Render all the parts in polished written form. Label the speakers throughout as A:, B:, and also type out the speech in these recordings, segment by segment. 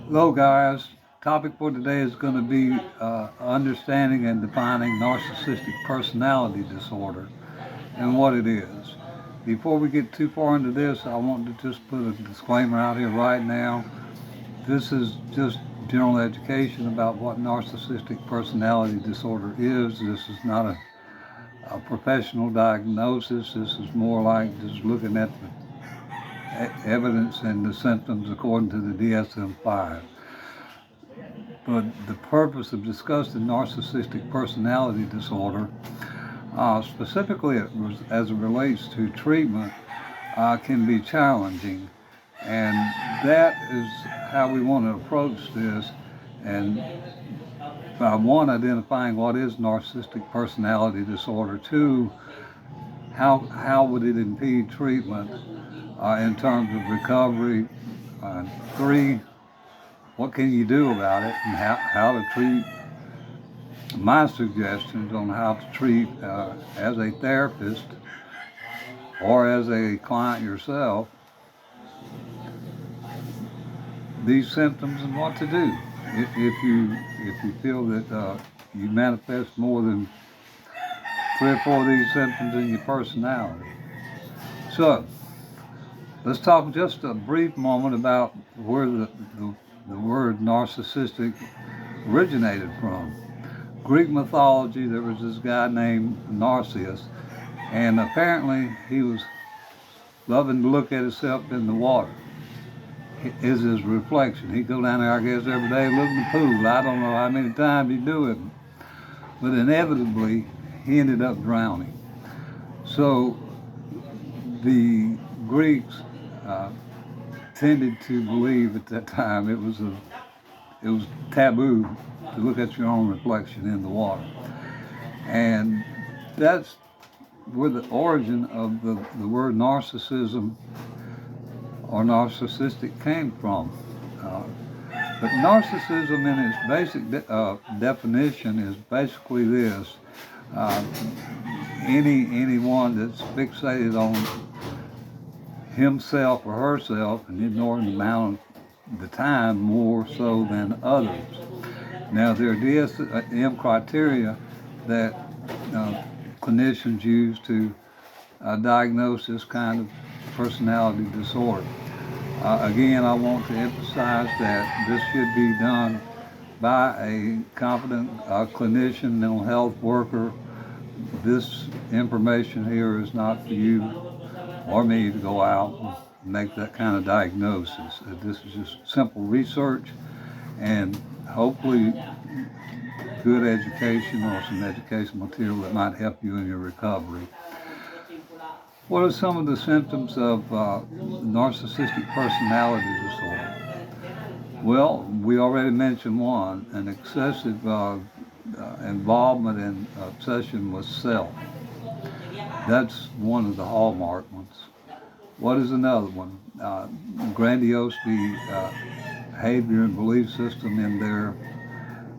A: Hello guys, topic for today is going to be understanding and defining narcissistic personality disorder and what it is. Before we get too far into this, I want to just put a disclaimer out here right now. This is just general education about what narcissistic personality disorder is. This is not a professional diagnosis. This is more like just looking at the evidence and the symptoms according to the DSM-5. But the purpose of discussing narcissistic personality disorder, specifically as it relates to treatment, can be challenging. And that is how we want to approach this. And by one, identifying what is narcissistic personality disorder. Two, how would it impede treatment in terms of recovery. Three, what can you do about it, and how to treat. My suggestions on how to treat as a therapist or as a client yourself these symptoms and what to do if you feel that you manifest more than 3 or 4 of these symptoms in your personality. So let's talk just a brief moment about where the word narcissistic originated from. Greek mythology, there was this guy named Narcissus, and apparently he was loving to look at himself in the water. Is his reflection. He'd go down there, I guess, every day, look in the pool. I don't know how many times he'd do it, but inevitably he ended up drowning. So the Greeks tended to believe at that time it was taboo to look at your own reflection in the water. And that's where the origin of the word narcissism or narcissistic came from. But narcissism in its basic definition is basically this. Anyone that's fixated on himself or herself and ignoring the amount of the time more so than others. Now, there are DSM criteria that clinicians use to diagnose this kind of personality disorder. Again, I want to emphasize that this should be done by a competent clinician, mental health worker. This information here is not for you or me to go out and make that kind of diagnosis. This is just simple research and hopefully good education or some educational material that might help you in your recovery. What are some of the symptoms of narcissistic personality disorder? Well, we already mentioned one, an excessive involvement and obsession with self. That's one of the hallmark ones. What is another one? Grandiose behavior and belief system in their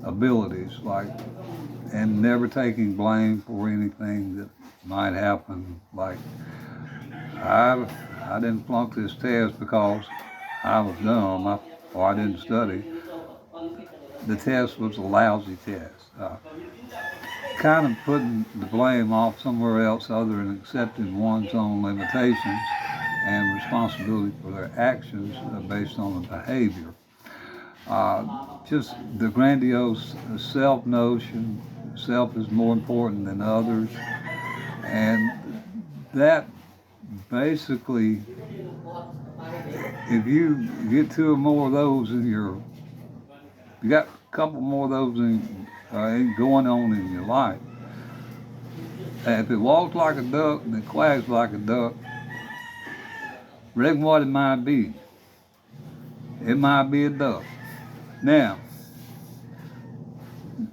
A: abilities, and never taking blame for anything that might happen, like I didn't flunk this test because I was dumb or I didn't study. The test was a lousy test. Kind of putting the blame off somewhere else other than accepting one's own limitations and responsibility for their actions based on the behavior. Just the grandiose self-notion, self is more important than others, and that basically, if you get 2 or more of those you got a couple more of those going on in your life. If it walks like a duck and it quacks like a duck, reckon what it might be. It might be a duck. Now,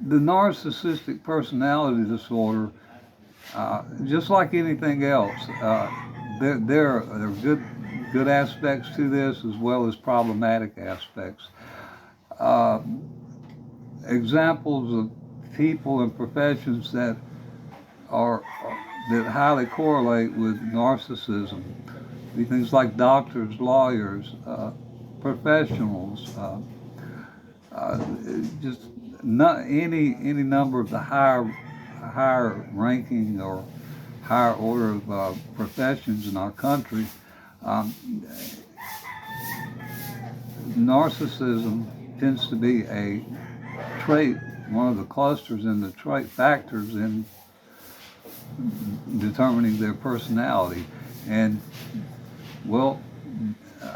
A: the narcissistic personality disorder, just like anything else, there are good aspects to this as well as problematic aspects. Examples of people and professions that highly correlate with narcissism. Things like doctors, lawyers, professionals, just not any number of the higher ranking or higher order of professions in our country. Um, Narcissism tends to be a trait, one of the clusters in the trait factors in determining their personality. And well,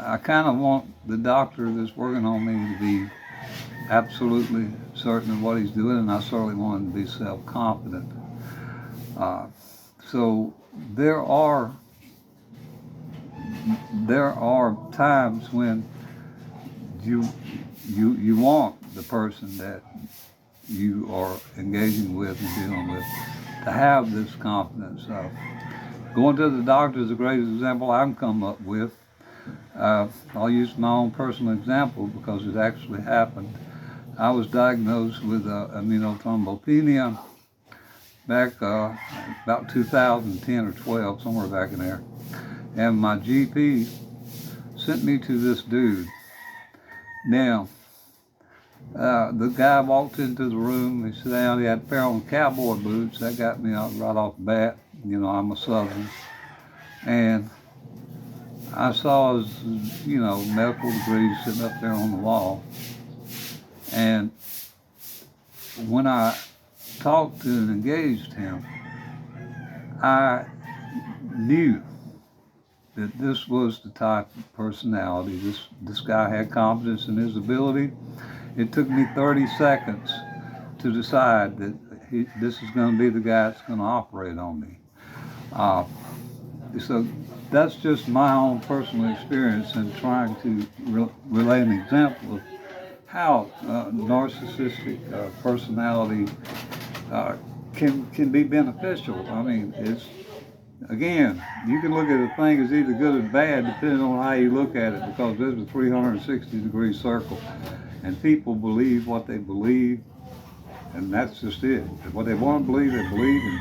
A: I kind of want the doctor that's working on me to be absolutely certain of what he's doing, and I certainly want him to be self-confident. So there are times when you want the person that you are engaging with and dealing with to have this confidence. Going to the doctor is the greatest example I can come up with. I'll use my own personal example because it actually happened. I was diagnosed with immunothrombopenia back about 2010 or 12, somewhere back in there. And my GP sent me to this dude. Now, the guy walked into the room, he sat down, he had a pair on cowboy boots. That got me out right off the bat. You know, I'm a Southern. And I saw his, medical degree sitting up there on the wall. And when I talked to and engaged him, I knew that this was the type of personality. This guy had confidence in his ability. It took me 30 seconds to decide that this is going to be the guy that's going to operate on me. So that's just my own personal experience in trying to relay an example of how narcissistic personality can be beneficial. I mean, again, you can look at a thing as either good or bad depending on how you look at it, because there's a 360-degree circle, and people believe what they believe, and that's just it. What they want to believe, they believe, and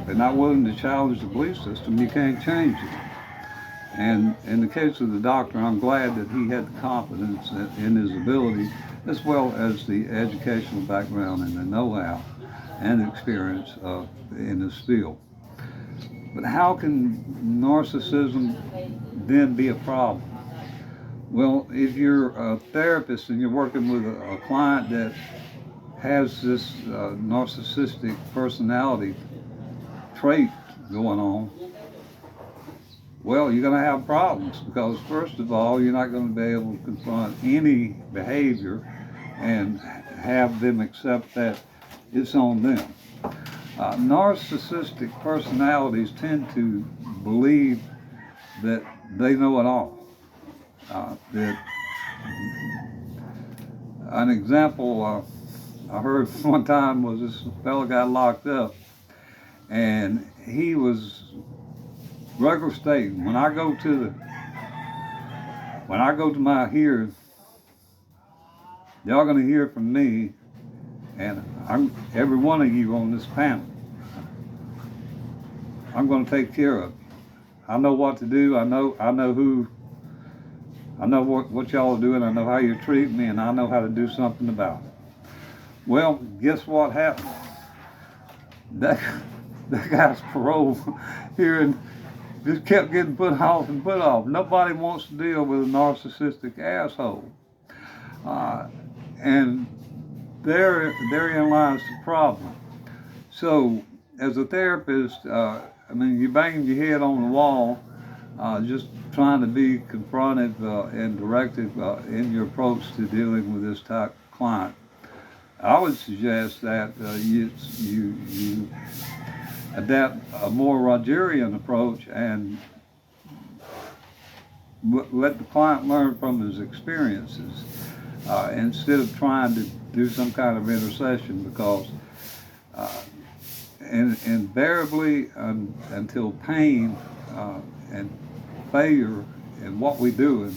A: if they're not willing to challenge the belief system, you can't change it. And in the case of the doctor, I'm glad that he had the confidence in his ability, as well as the educational background and the know-how and experience in this field. But how can narcissism then be a problem? Well, if you're a therapist and you're working with a client that has this narcissistic personality trait going on, well, you're going to have problems, because first of all, you're not going to be able to confront any behavior and have them accept that it's on them. Narcissistic personalities tend to believe that they know it all. An example I heard one time was this fellow got locked up, and he was regular stating, when I go to my hearing, y'all gonna hear from me, and every one of you on this panel, I'm gonna take care of you. I know what to do. I know what y'all are doing. I know how you're treating me, and I know how to do something about it. Well, guess what happened? That guy's parole hearing just kept getting put off and put off. Nobody wants to deal with a narcissistic asshole. And therein lies the problem. So, as a therapist, you bang your head on the wall, just trying to be confrontive and directive in your approach to dealing with this type of client. I would suggest that you adapt a more Rogerian approach and let the client learn from his experiences instead of trying to do some kind of intercession, because invariably until pain and failure in what we do,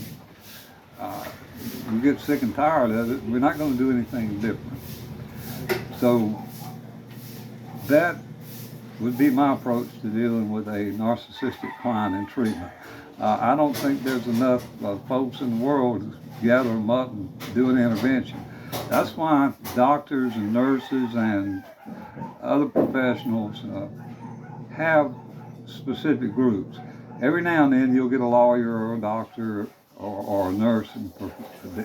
A: we get sick and tired of it, we're not going to do anything different. So that would be my approach to dealing with a narcissistic client in treatment. I don't think there's enough folks in the world to gather them up and do an intervention. That's why doctors and nurses and other professionals have specific groups. Every now and then you'll get a lawyer or a doctor or a nurse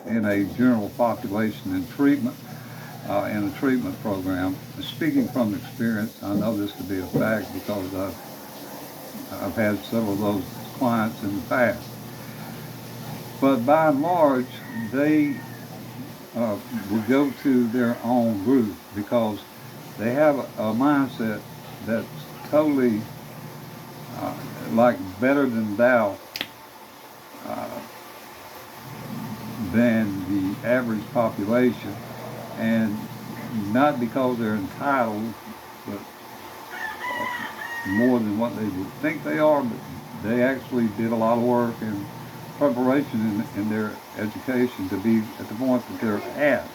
A: in a general population in treatment, in a treatment program. Speaking from experience, I know this to be a fact because I've had several of those clients in the past. But by and large, they will go to their own group because they have a mindset that's totally like better than thou than the average population, and not because they're entitled, but more than what they would think they are, but they actually did a lot of work and preparation in their education to be at the point that they're at.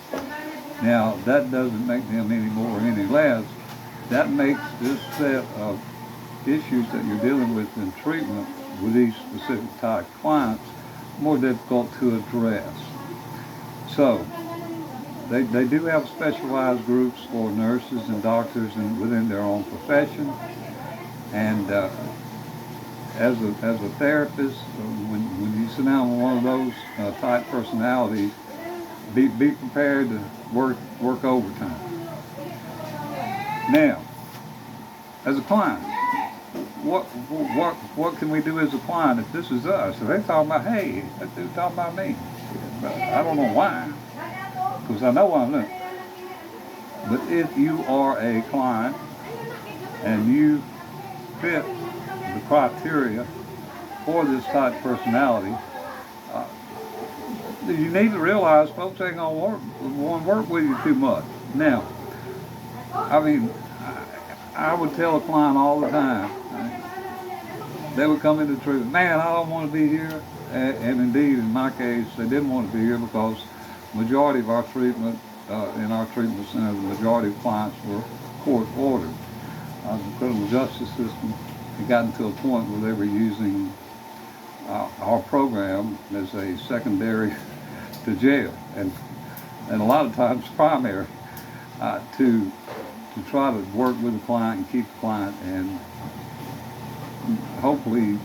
A: Now, that doesn't make them any more or any less. That makes this set of issues that you're dealing with in treatment with these specific type clients more difficult to address. So, they do have specialized groups for nurses and doctors and within their own profession. And as a therapist, when you sit down with one of those type personalities, be prepared to work overtime. Now, as a client, what can we do as a client if this is us? If they're talking about, hey, that dude's talking about me. But I don't know why, because I know I'm not. But if you are a client and you fit the criteria for this type of personality, you need to realize folks ain't gonna want to work with you too much. Now, I mean, I would tell a client all the time, they would come into treatment, man, I don't want to be here. And indeed, in my case, they didn't want to be here because the majority of our treatment, in our treatment center, the majority of clients were court ordered. The criminal justice system had gotten to a point where they were using our program as a secondary to jail, and a lot of times primary, to try to work with the client and keep the client and hopefully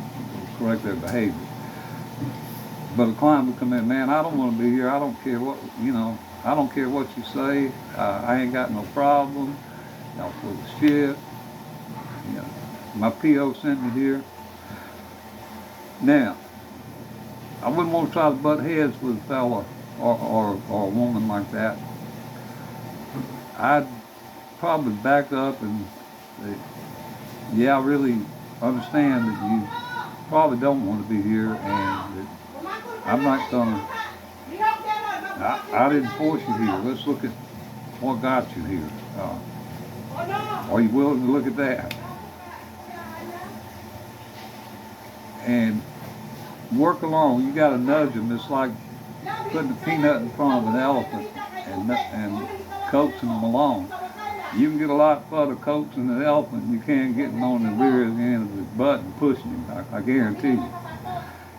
A: correct their behavior. But a client would come in, man, I don't want to be here. I don't care what, I don't care what you say. I ain't got no problem. Y'all full of shit. My PO sent me here. Now, I wouldn't want to try to butt heads with a fella or a woman like that. I'd probably back up and say, yeah, I really understand that you probably don't want to be here, and that I'm not gonna, I didn't force you here. Let's look at what got you here. Are you willing to look at that? And work along. You got to nudge them. It's like putting a peanut in front of an elephant and coaxing them along. You can get a lot further coaxing an elephant than you can getting on the rear end of his butt and pushing him. I guarantee you.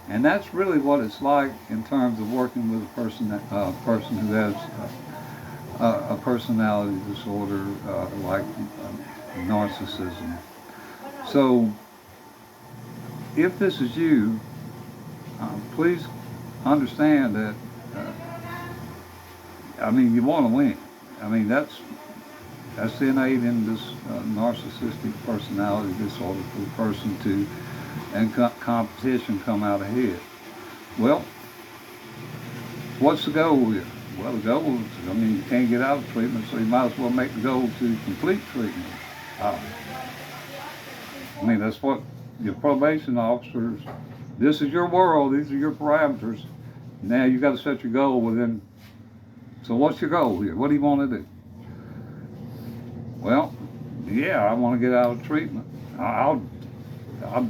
A: And that's really what it's like in terms of working with a person who has a personality disorder like narcissism. So, if this is you, please understand that, you want to win. That's innate in this narcissistic personality disorder for the person to, and competition come out ahead. Well, what's the goal here? Well, the goal is, you can't get out of treatment, so you might as well make the goal to complete treatment. That's what your probation officers, this is your world, these are your parameters. Now you got to set your goal within. So what's your goal here? What do you want to do? Well, yeah, I want to get out of treatment. I'll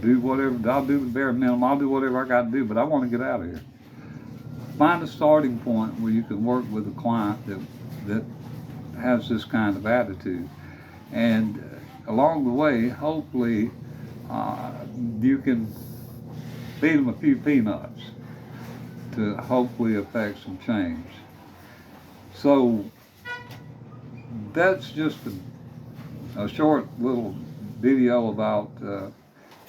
A: do whatever, I'll do the bare minimum, I'll do whatever I got to do, but I want to get out of here. Find a starting point where you can work with a client that has this kind of attitude. And along the way, hopefully, you can feed them a few peanuts to hopefully affect some change. So that's just a short little video about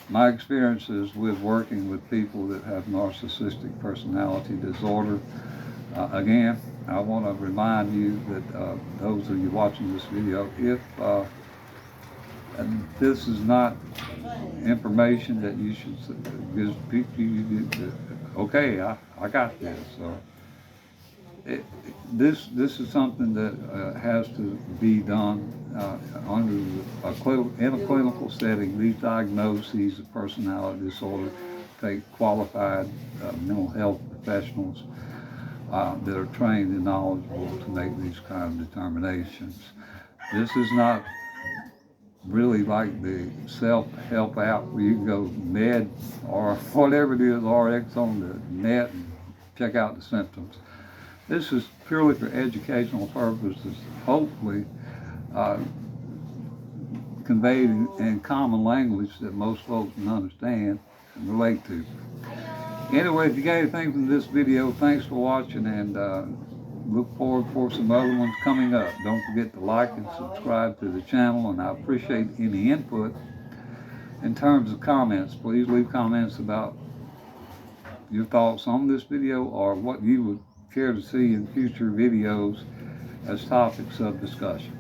A: my experiences with working with people that have narcissistic personality disorder. Again, I want to remind you that those of you watching this video, if this is not information that you should just, okay, I got this. This is something that has to be done in a clinical setting. These diagnoses of personality disorder take qualified mental health professionals that are trained and knowledgeable to make these kind of determinations. This is not really like the self-help app where you can go med or whatever it is, RX on the net and check out the symptoms. This is purely for educational purposes, hopefully conveyed in common language that most folks can understand and relate to. Anyway, if you got anything from this video, thanks for watching, and look forward for some other ones coming up. Don't forget to like and subscribe to the channel, and I appreciate any input in terms of comments. Please leave comments about your thoughts on this video or what you would care to see in future videos as topics of discussion.